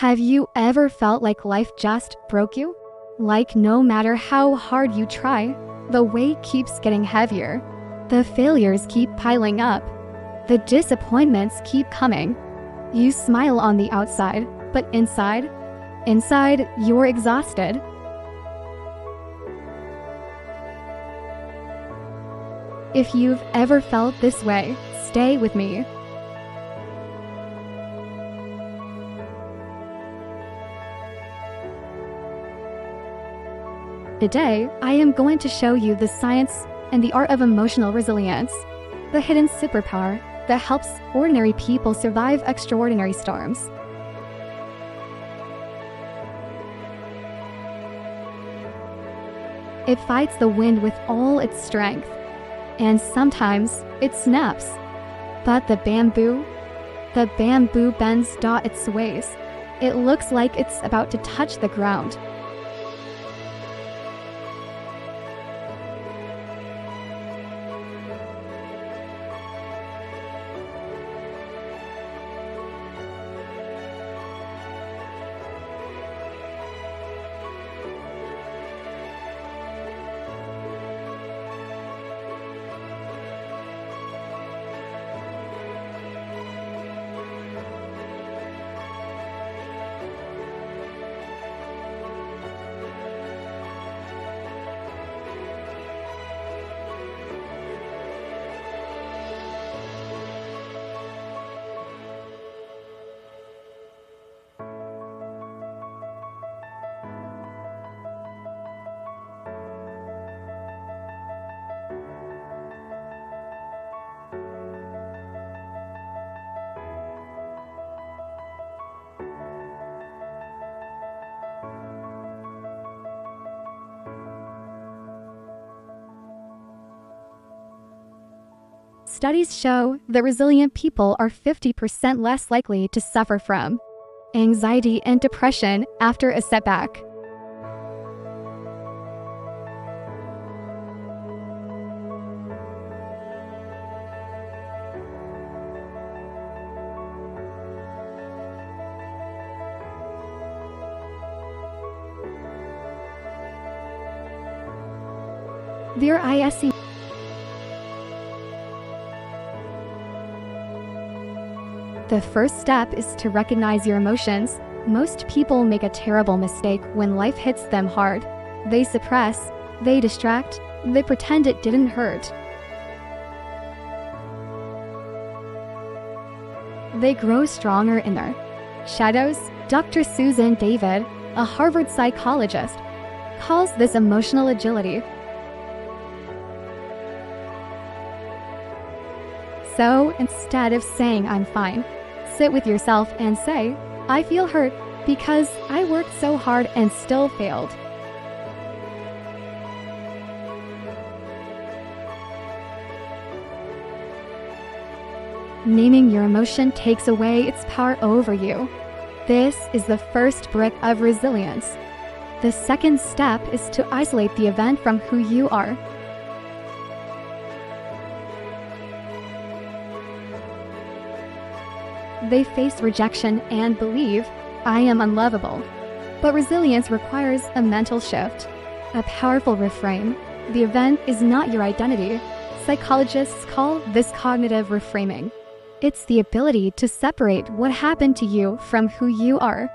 Have you ever felt like life just broke you? Like no matter how hard you try, the weight keeps getting heavier. The failures keep piling up. The disappointments keep coming. You smile on the outside, but inside, you're exhausted. If you've ever felt this way, stay with me. Today, I am going to show you the science and the art of emotional resilience, the hidden superpower that helps ordinary people survive extraordinary storms. It fights the wind with all its strength, and sometimes it snaps. But the bamboo bends, it sways. It looks like it's about to touch the ground. Studies show that resilient people are 50% less likely to suffer from anxiety and depression after a setback. The R.I.S.E. The first step is to recognize your emotions. Most people make a terrible mistake when life hits them hard. They suppress, they distract, they pretend it didn't hurt. They grow stronger in their shadows. Dr. Susan David, a Harvard psychologist, calls this emotional agility. So instead of saying I'm fine, sit with yourself and say, I feel hurt because I worked so hard and still failed. Naming your emotion takes away its power over you. This is the first brick of resilience. The second step is to isolate the event from who you are. They face rejection and believe, I am unlovable. But resilience requires a mental shift, a powerful reframe. The event is not your identity. Psychologists call this cognitive reframing. It's the ability to separate what happened to you from who you are.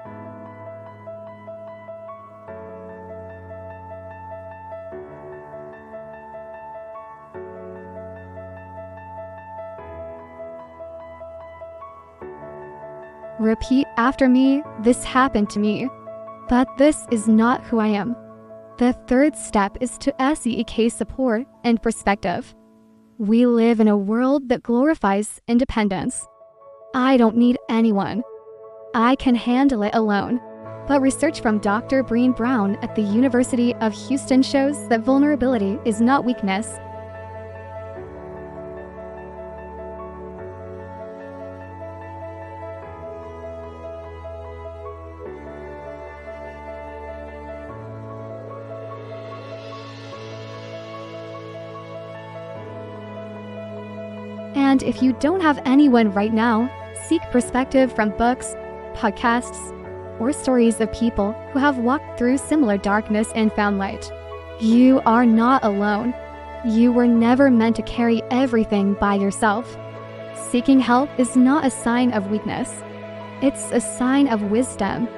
Repeat after me, this happened to me, but this is not who I am. The third step is to seek support and perspective. We live in a world that glorifies independence. I don't need anyone. I can handle it alone. But research from Dr. Brené Brown at the University of Houston shows that vulnerability is not weakness. And if you don't have anyone right now, seek perspective from books, podcasts, or stories of people who have walked through similar darkness and found light. You are not alone. You were never meant to carry everything by yourself. Seeking help is not a sign of weakness. It's a sign of wisdom.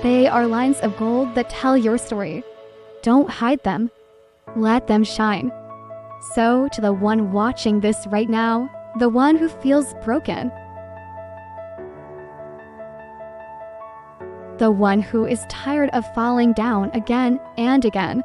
They are lines of gold that tell your story. Don't hide them. Let them shine. So, to the one watching this right now, the one who feels broken, the one who is tired of falling down again and again,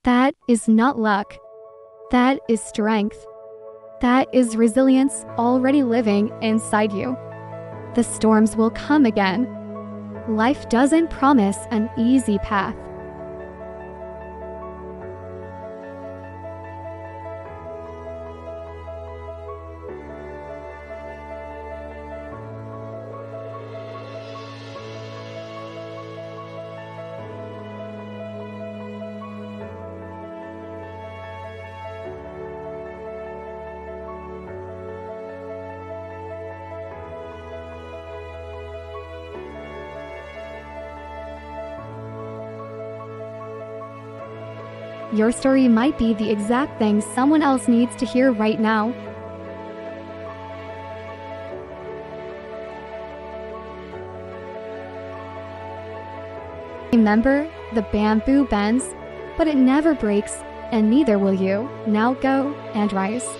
that is not luck. That is strength. That is resilience already living inside you. The storms will come again. Life doesn't promise an easy path. Your story might be the exact thing someone else needs to hear right now. Remember, the bamboo bends, but it never breaks, and neither will you. Now go and rise.